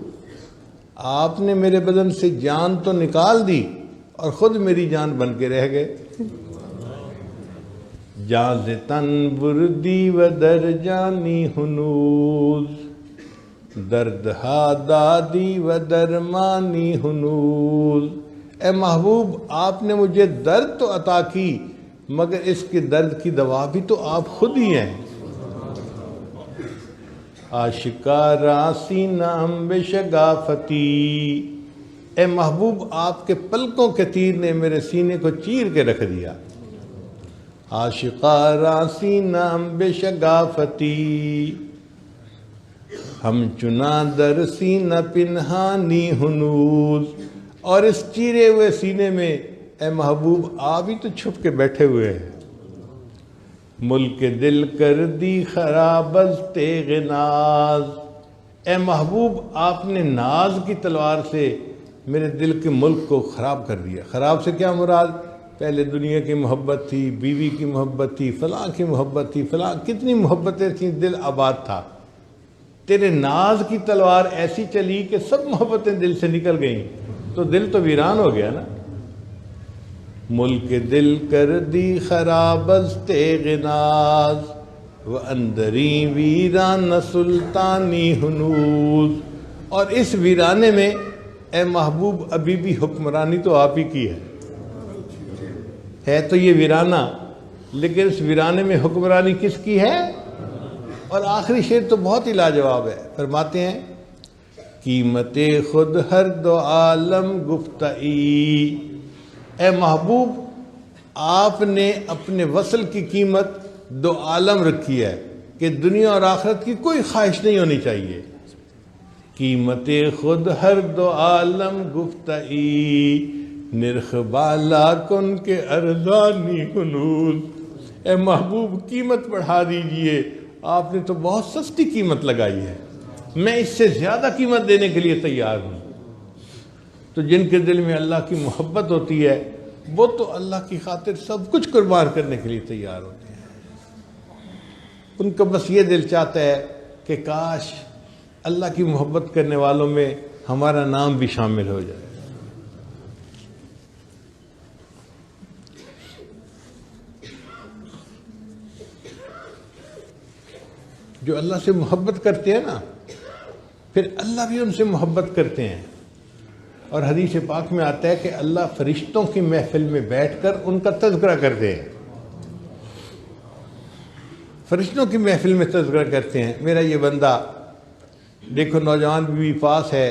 آپ نے میرے بدن سے جان تو نکال دی اور خود میری جان بن کے رہ گئے. جان ز تن بردی و در جانی ہنوز، درد ہا دادی و درمانی ہنوز. اے محبوب آپ نے مجھے درد تو عطا کی، مگر اس کے درد کی دوا بھی تو آپ خود ہی ہیں. آشکارا سینہ بے شگافتی، اے محبوب آپ کے پلکوں کے تیر نے میرے سینے کو چیر کے رکھ دیا. آشکارا سینہ بے شگافتی، ہم چنا در سینہ پنہانی ہنوز. اور اس چیرے ہوئے سینے میں اے محبوب آپ ہی تو چھپ کے بیٹھے ہوئے ہیں. ملک دل کر دی خراب از تیغ ناز، اے محبوب آپ نے ناز کی تلوار سے میرے دل کے ملک کو خراب کر دیا. خراب سے کیا مراد؟ پہلے دنیا کی محبت تھی، بیوی کی محبت تھی، فلاں کی محبت تھی، فلاں کتنی محبتیں تھیں، دل آباد تھا. تیرے ناز کی تلوار ایسی چلی کہ سب محبتیں دل سے نکل گئیں، تو دل تو ویران ہو گیا نا. ملک دل کر دی خراب از تیغ ناز، و اندری ویران سلطانی ہنوز. اور اس ویرانے میں اے محبوب ابھی بھی حکمرانی تو آپ ہی کی ہے تو یہ ویرانہ، لیکن اس ویرانے میں حکمرانی کس کی ہے؟ اور آخری شعر تو بہت ہی لاجواب ہے. فرماتے ہیں قیمت خود ہر دو عالم گفتئی، اے محبوب آپ نے اپنے وصل کی قیمت 2 عالم رکھی ہے کہ دنیا اور آخرت کی کوئی خواہش نہیں ہونی چاہیے. قیمت خود ہر 2 عالم گفتئی، نرخ بالا کن کے ارزانی ہنوز. اے محبوب قیمت بڑھا دیجئے، آپ نے تو بہت سستی قیمت لگائی ہے، میں اس سے زیادہ قیمت دینے کے لیے تیار ہوں. تو جن کے دل میں اللہ کی محبت ہوتی ہے وہ تو اللہ کی خاطر سب کچھ قربان کرنے کے لیے تیار ہوتے ہیں. ان کا بس یہ دل چاہتا ہے کہ کاش اللہ کی محبت کرنے والوں میں ہمارا نام بھی شامل ہو جائے. جو اللہ سے محبت کرتے ہیں نا، پھر اللہ بھی ان سے محبت کرتے ہیں. اور حدیث پاک میں آتا ہے کہ اللہ فرشتوں کی محفل میں بیٹھ کر ان کا تذکرہ کرتے ہیں. فرشتوں کی محفل میں تذکرہ کرتے ہیں، میرا یہ بندہ دیکھو نوجوان بیوی پاس ہے،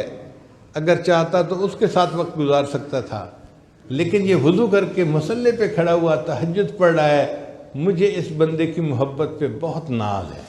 اگر چاہتا تو اس کے ساتھ وقت گزار سکتا تھا، لیکن یہ وضو کر کے مصلے پہ کھڑا ہوا تہجد پڑھ رہا ہے، مجھے اس بندے کی محبت پہ بہت ناز ہے۔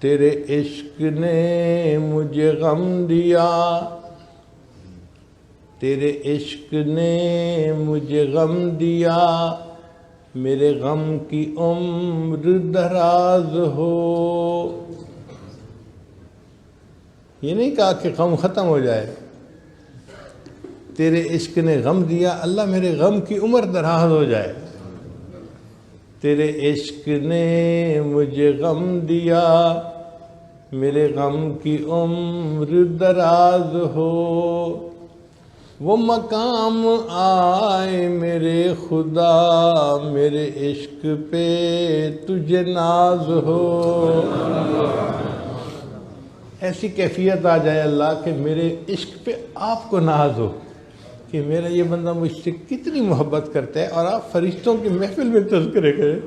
تیرے عشق نے مجھے غم دیا، تیرے عشق نے مجھے غم دیا، میرے غم کی عمر دراز ہو۔ یہ نہیں کہا کہ غم ختم ہو جائے، تیرے عشق نے غم دیا، اللہ میرے غم کی عمر دراز ہو جائے۔ تیرے عشق نے مجھے غم دیا، میرے غم کی عمر دراز ہو۔ وہ مقام آئے میرے خدا، میرے عشق پہ تجھے ناز ہو۔ ایسی کیفیت آ جائے اللہ کہ میرے عشق پہ آپ کو ناز ہو کہ میرا یہ بندہ مجھ سے کتنی محبت کرتا ہے، اور آپ فرشتوں کی محفل میں تذکرے کریں۔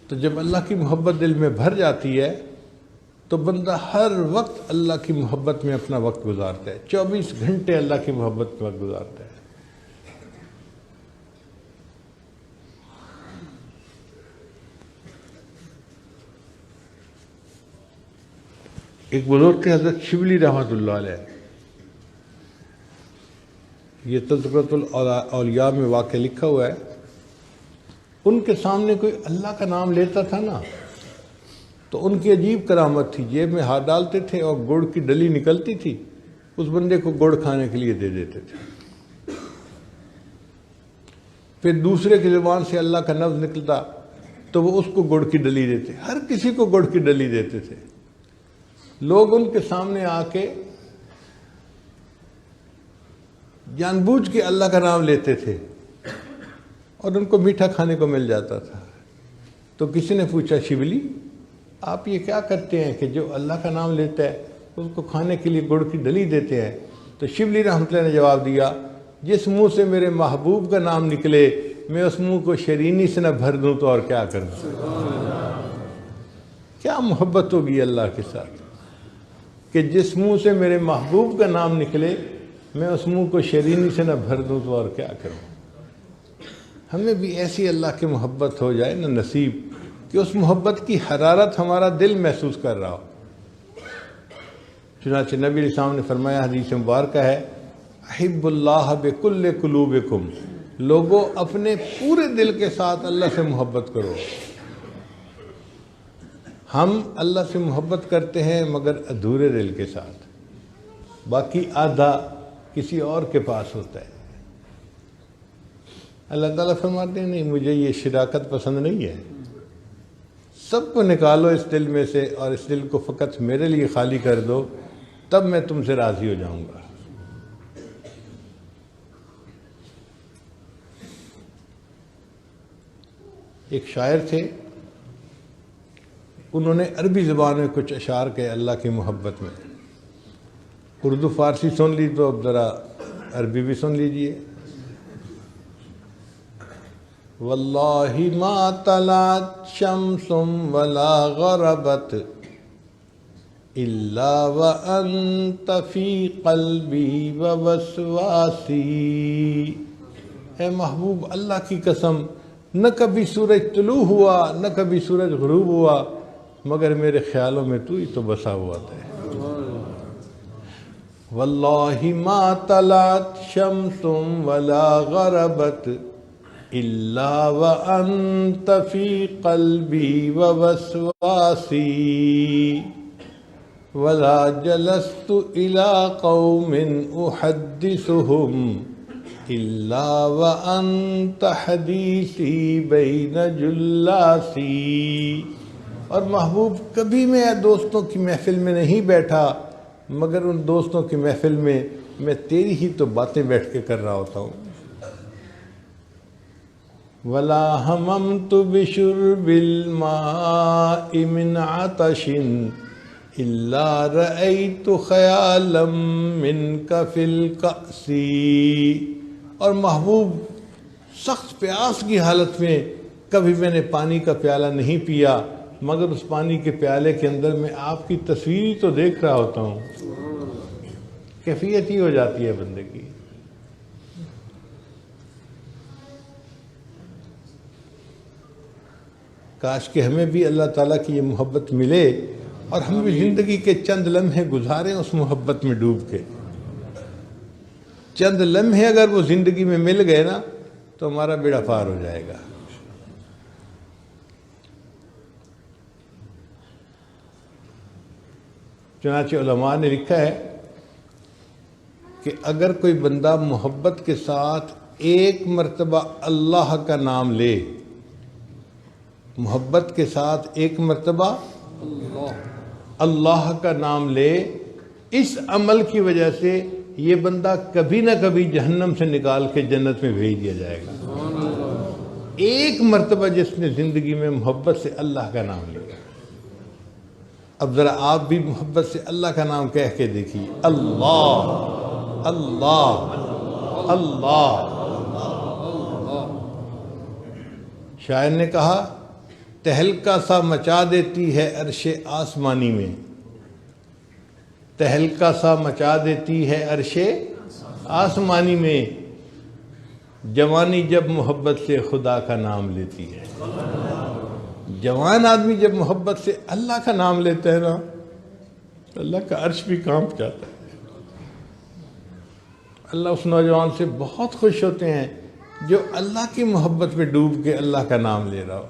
تو جب اللہ کی محبت دل میں بھر جاتی ہے تو بندہ ہر وقت اللہ کی محبت میں اپنا وقت گزارتا ہے، 24 گھنٹے اللہ کی محبت میں وقت گزارتا ہے۔ ایک بزرگ تھے حضرت شبلی رحمۃ اللہ علیہ، یہ تذکرۃ الاولیاء میں واقع لکھا ہوا ہے۔ ان کے سامنے کوئی اللہ کا نام لیتا تھا نا تو ان کی عجیب کرامت تھی، جیب میں ہاتھ ڈالتے تھے اور گڑ کی ڈلی نکلتی تھی، اس بندے کو گڑ کھانے کے لیے دے دیتے تھے۔ پھر دوسرے کی زبان سے اللہ کا لفظ نکلتا تو وہ اس کو گڑ کی ڈلی دیتے، ہر کسی کو گڑ کی ڈلی دیتے تھے۔ لوگ ان کے سامنے آ کے جان بوجھ کے اللہ کا نام لیتے تھے اور ان کو میٹھا کھانے کو مل جاتا تھا۔ تو کسی نے پوچھا شبلی آپ یہ کیا کرتے ہیں کہ جو اللہ کا نام لیتا ہے اس کو کھانے کے لیے گڑ کی ڈلی دیتے ہیں؟ تو شبلی رحمۃ اللہ نے جواب دیا، جس منہ سے میرے محبوب کا نام نکلے میں اس منہ کو شرینی سے نہ بھر دوں تو اور کیا کروں۔ کیا محبت ہوگی اللہ کے ساتھ کہ جس منہ سے میرے محبوب کا نام نکلے میں اس منہ کو شرینی سے نہ بھر دوں تو اور کیا کروں۔ ہمیں بھی ایسی اللہ کی محبت ہو جائے نہ نصیب کہ اس محبت کی حرارت ہمارا دل محسوس کر رہا ہو۔ چنانچہ نبی علیہ السلام نے فرمایا، حدیث مبارکہ ہے، احب اللہ بکل قلوبکم، لوگوں اپنے پورے دل کے ساتھ اللہ سے محبت کرو۔ ہم اللہ سے محبت کرتے ہیں مگر ادھورے دل کے ساتھ، باقی آدھا کسی اور کے پاس ہوتا ہے۔ اللہ تعالیٰ فرماتے ہیں نہیں، مجھے یہ شراکت پسند نہیں ہے، سب کو نکالو اس دل میں سے اور اس دل کو فقط میرے لیے خالی کر دو، تب میں تم سے راضی ہو جاؤں گا۔ ایک شاعر تھے، انہوں نے عربی زبان میں کچھ اشعار کہے اللہ کی محبت میں۔ اردو فارسی سن لی تو اب ذرا عربی بھی سن لیجئے۔ واللہ ما طلعت شمس ولا غربت الا وانت فی قلبی ووسواسی۔ اے محبوب اللہ کی قسم، نہ کبھی سورج طلوع ہوا نہ کبھی سورج غروب ہوا مگر میرے خیالوں میں تو ہی تو بسا ہوا تھا۔ واللہ ما طلعت شمس ولا غربت الا وانت فی قلبی ووسواسی، ولا جلست الى قوم احدثهم الا وانت حدیثی بین جلاسی، اور محبوب کبھی میں دوستوں کی محفل میں نہیں بیٹھا مگر ان دوستوں کی محفل میں میں تیری ہی تو باتیں بیٹھ کے کر رہا ہوتا ہوں۔ ولا ہممت بشرب الماء من عطش الا رأیت خیالا منک فی الکأس، اور محبوب سخت پیاس کی حالت میں کبھی میں نے پانی کا پیالہ نہیں پیا مگر اس پانی کے پیالے کے اندر میں آپ کی تصویر ہی تو دیکھ رہا ہوتا ہوں۔ کیفیت ہی ہو جاتی ہے بندے کی۔ کاش کہ ہمیں بھی اللہ تعالیٰ کی یہ محبت ملے اور ہم بھی زندگی کے چند لمحے گزاریں اس محبت میں ڈوب کے۔ چند لمحے اگر وہ زندگی میں مل گئے نا تو ہمارا بیڑا پار ہو جائے گا۔ چنانچہ علماء نے لکھا ہے کہ اگر کوئی بندہ محبت کے ساتھ ایک مرتبہ اللہ کا نام لے، محبت کے ساتھ ایک مرتبہ اللہ کا نام لے، اس عمل کی وجہ سے یہ بندہ کبھی نہ کبھی جہنم سے نکال کے جنت میں بھیج دیا جائے گا۔ ایک مرتبہ جس نے زندگی میں محبت سے اللہ کا نام لیا۔ اب ذرا آپ بھی محبت سے اللہ کا نام کہہ کے دیکھیے، اللہ اللہ اللہ۔ شاعر نے کہا تہلکا سا مچا دیتی ہے عرش آسمانی میں، تہلکا سا مچا دیتی ہے عرش آسمانی میں، جوانی جب محبت سے خدا کا نام لیتی ہے۔ جوان آدمی جب محبت سے اللہ کا نام لیتا ہے نا اللہ کا عرش بھی کانپ جاتا ہے۔ اللہ اس نوجوان سے بہت خوش ہوتے ہیں جو اللہ کی محبت میں ڈوب کے اللہ کا نام لے رہا ہو۔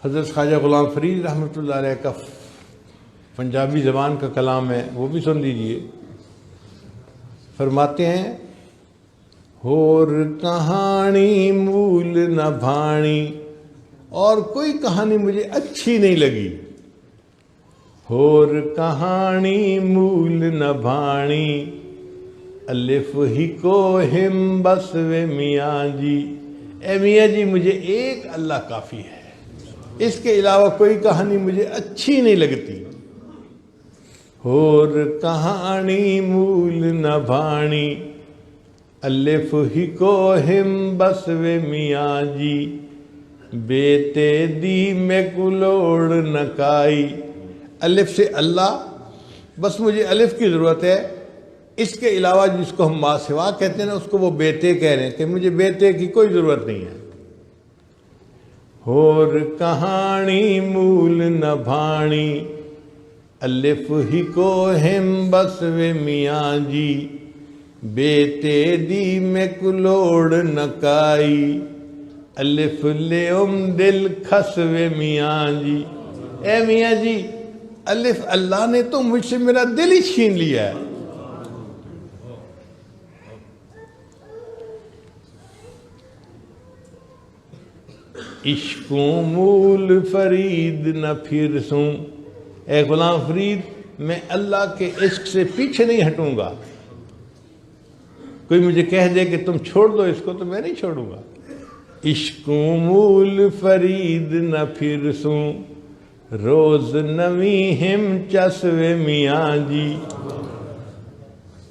حضرت خواجہ غلام فرید رحمۃ اللہ علیہ کا پنجابی زبان کا کلام ہے، وہ بھی سن لیجئے۔ فرماتے ہیں ہور کہانی مول نہ بھانی، اور کوئی کہانی مجھے اچھی نہیں لگی۔ ہور کہانی مول نہ بھانی، الف ہی کو ہم بس و میاں جی، اے میاں جی مجھے ایک اللہ کافی ہے، اس کے علاوہ کوئی کہانی مجھے اچھی نہیں لگتی۔ ہور کہانی مول نہ بھانی، الف ہی کو ہم بس و میاں جی، بیتے دی میں کلوڑ نکائی۔ الف سے اللہ، بس مجھے الف کی ضرورت ہے، اس کے علاوہ جس کو ہم ما سوا کہتے ہیں نا اس کو وہ بیتے کہہ رہے ہیں کہ مجھے بیتے کی کوئی ضرورت نہیں ہے۔ ہور کہانی مول نہ بھانی، الف ہی کو ہم بس و میاں جی، بیتے دی میں کلوڑ نکائی، الف لے دل کھس و میاں جی، اے میاں جی الف اللہ نے تو مجھ سے میرا دل ہی چھین لیا ہے۔ عشقوں مول فرید نہ پھرسوں، اے غلام فرید میں اللہ کے عشق سے پیچھے نہیں ہٹوں گا۔ کوئی مجھے کہہ دے کہ تم چھوڑ دو اس کو تو میں نہیں چھوڑوں گا۔ عشقوں مول فرید نہ پھرسوں، روز نویں ہم چس و میاں جی،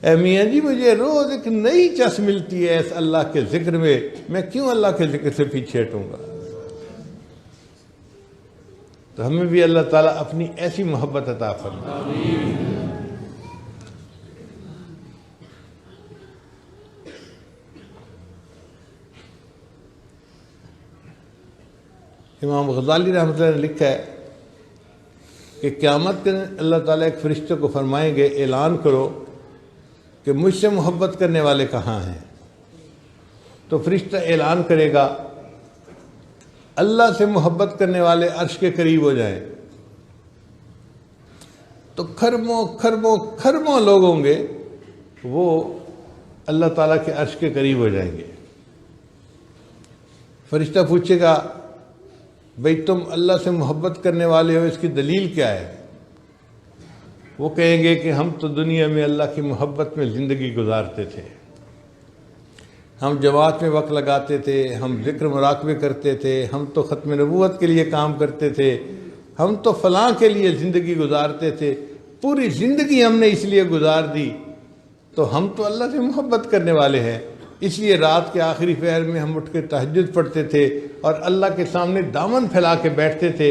اے میاں جی مجھے روز ایک نئی چس ملتی ہے اس اللہ کے ذکر میں کیوں اللہ کے ذکر سے پیچھے ہٹوں گا۔ تو ہمیں بھی اللہ تعالیٰ اپنی ایسی محبت عطا فرمائے۔ امام غزالی رحمۃ اللہ نے لکھا ہے کہ قیامت کے دن اللہ تعالیٰ ایک فرشتے کو فرمائیں گے اعلان کرو کہ مجھ سے محبت کرنے والے کہاں ہیں؟ تو فرشتہ اعلان کرے گا اللہ سے محبت کرنے والے عرش کے قریب ہو جائیں۔ تو کھربوں کھربوں کھربوں لوگ ہوں گے وہ اللہ تعالیٰ کے عرش کے قریب ہو جائیں گے۔ فرشتہ پوچھے گا بھئی تم اللہ سے محبت کرنے والے ہو، اس کی دلیل کیا ہے؟ وہ کہیں گے کہ ہم تو دنیا میں اللہ کی محبت میں زندگی گزارتے تھے، ہم جماعت میں وقت لگاتے تھے، ہم ذکر مراقبے کرتے تھے، ہم تو ختم نبوت کے لیے کام کرتے تھے، ہم تو فلاں کے لیے زندگی گزارتے تھے، پوری زندگی ہم نے اس لیے گزار دی، تو ہم تو اللہ سے محبت کرنے والے ہیں، اس لیے رات کے آخری پہر میں ہم اٹھ کے تہجد پڑھتے تھے اور اللہ کے سامنے دامن پھیلا کے بیٹھتے تھے،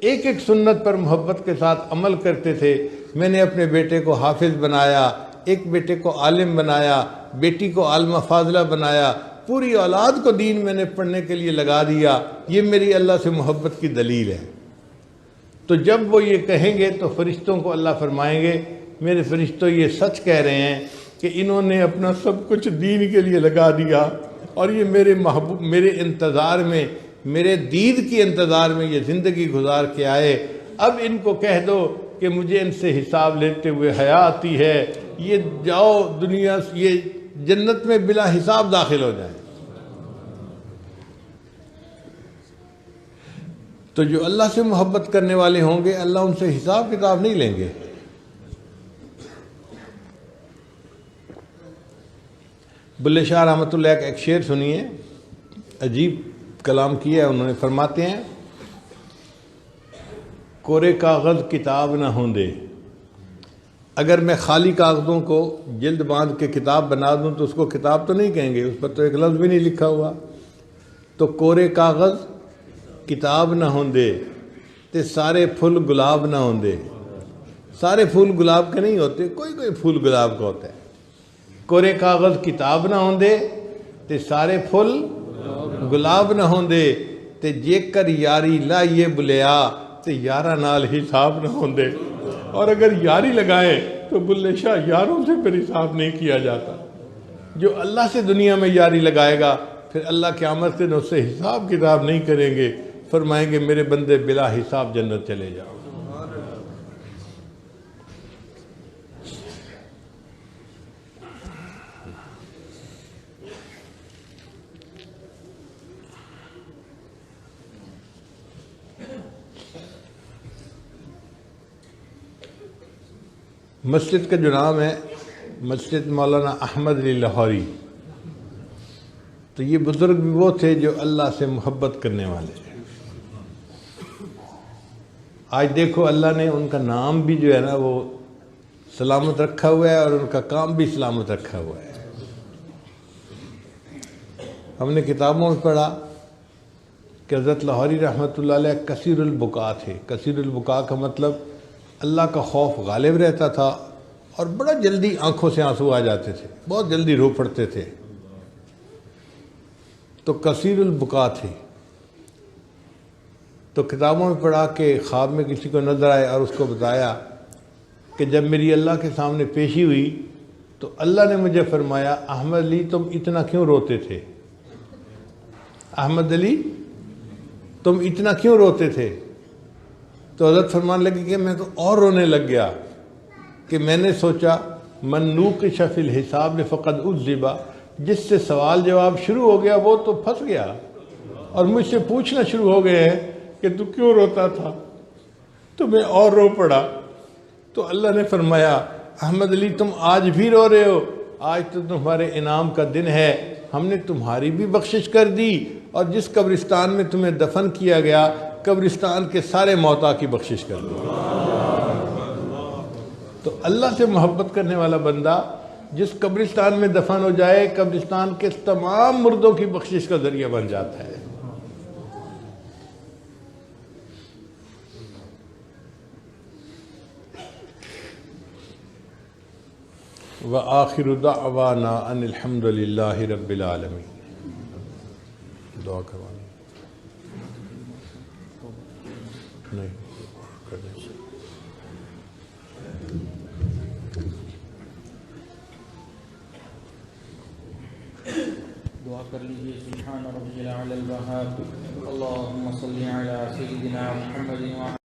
ایک ایک سنت پر محبت کے ساتھ عمل کرتے تھے۔ میں نے اپنے بیٹے کو حافظ بنایا، ایک بیٹے کو عالم بنایا، بیٹی کو عالمہ فاضلہ بنایا، پوری اولاد کو دین میں نے پڑھنے کے لیے لگا دیا، یہ میری اللہ سے محبت کی دلیل ہے۔ تو جب وہ یہ کہیں گے تو فرشتوں کو اللہ فرمائیں گے میرے فرشتوں یہ سچ کہہ رہے ہیں کہ انہوں نے اپنا سب کچھ دین کے لیے لگا دیا اور یہ میرے انتظار میں، میرے دید کی انتظار میں یہ زندگی گزار کے آئے، اب ان کو کہہ دو کہ مجھے ان سے حساب لیتے ہوئے حیا آتی ہے، یہ جاؤ دنیا، یہ جنت میں بلا حساب داخل ہو جائیں۔ تو جو اللہ سے محبت کرنے والے ہوں گے اللہ ان سے حساب کتاب نہیں لیں گے۔ بلے شاہ رحمۃ اللہ کا ایک شعر سنیے، عجیب کلام کیا ہے انہوں نے، فرماتے ہیں کورے کاغذ کتاب نہ ہوں دے، اگر میں خالی کاغذوں کو جلد باندھ کے کتاب بنا دوں تو اس کو کتاب تو نہیں کہیں گے، اس پر تو ایک لفظ بھی نہیں لکھا ہوا۔ تو کورے کاغذ کتاب نہ ہوں دے تے سارے پھول گلاب نہ ہوں دے، سارے پھول گلاب کے نہیں ہوتے، کوئی کوئی پھول گلاب کا ہوتا ہے۔ کورے کاغذ کتاب نہ ہوں دے تے سارے پھول گلاب نہ ہوں دے، تے جے کر یاری لائیے بلیا تے یارہ نال حساب نہ ہوں دے۔ اور اگر یاری لگائے تو بلے شاہ یاروں سے پھر حساب نہیں کیا جاتا۔ جو اللہ سے دنیا میں یاری لگائے گا پھر اللہ قیامت کے دن اس سے حساب کتاب نہیں کریں گے، فرمائیں گے میرے بندے بلا حساب جنت چلے جاؤ۔ مسجد کا جو نام ہے مسجد مولانا احمد علی لاہوری، تو یہ بزرگ بھی وہ تھے جو اللہ سے محبت کرنے والے تھے۔ آج دیکھو اللہ نے ان کا نام بھی جو ہے نا وہ سلامت رکھا ہوا ہے اور ان کا کام بھی سلامت رکھا ہوا ہے۔ ہم نے کتابوں میں پڑھا کہ حضرت لاہوری رحمۃ اللہ علیہ کثیر البکا تھے۔ کثیر البکا کا مطلب اللہ کا خوف غالب رہتا تھا اور بڑا جلدی آنکھوں سے آنسو آ جاتے تھے، بہت جلدی رو پڑتے تھے، تو کثیر البکا تھے۔ تو کتابوں میں پڑھا کہ خواب میں کسی کو نظر آئے اور اس کو بتایا کہ جب میری اللہ کے سامنے پیشی ہوئی تو اللہ نے مجھے فرمایا احمد علی تم اتنا کیوں روتے تھے؟ احمد علی تم اتنا کیوں روتے تھے؟ تو حضرت فرمان لگے کہ میں تو اور رونے لگ گیا کہ میں نے سوچا من نوقش فی الحساب فقد عذب، جس سے سوال جواب شروع ہو گیا وہ تو پھنس گیا، اور مجھ سے پوچھنا شروع ہو گئے ہیں کہ تو کیوں روتا تھا، تو میں اور رو پڑا۔ تو اللہ نے فرمایا احمد علی تم آج بھی رو رہے ہو، آج تو تمہارے انعام کا دن ہے، ہم نے تمہاری بھی بخشش کر دی، اور جس قبرستان میں تمہیں دفن کیا گیا قبرستان کے سارے موتا کی بخشش کر دی۔ تو اللہ سے محبت کرنے والا بندہ جس قبرستان میں دفن ہو جائے قبرستان کے تمام مردوں کی بخشش کا ذریعہ بن جاتا ہے۔ وآخر دعوانا ان الحمد للہ رب العالمین۔ دعا کروانی نہیں دعا کر لیجیے۔ سبحان ربی الاعلی الوہاب، اللہم صلی علی سیدنا محمد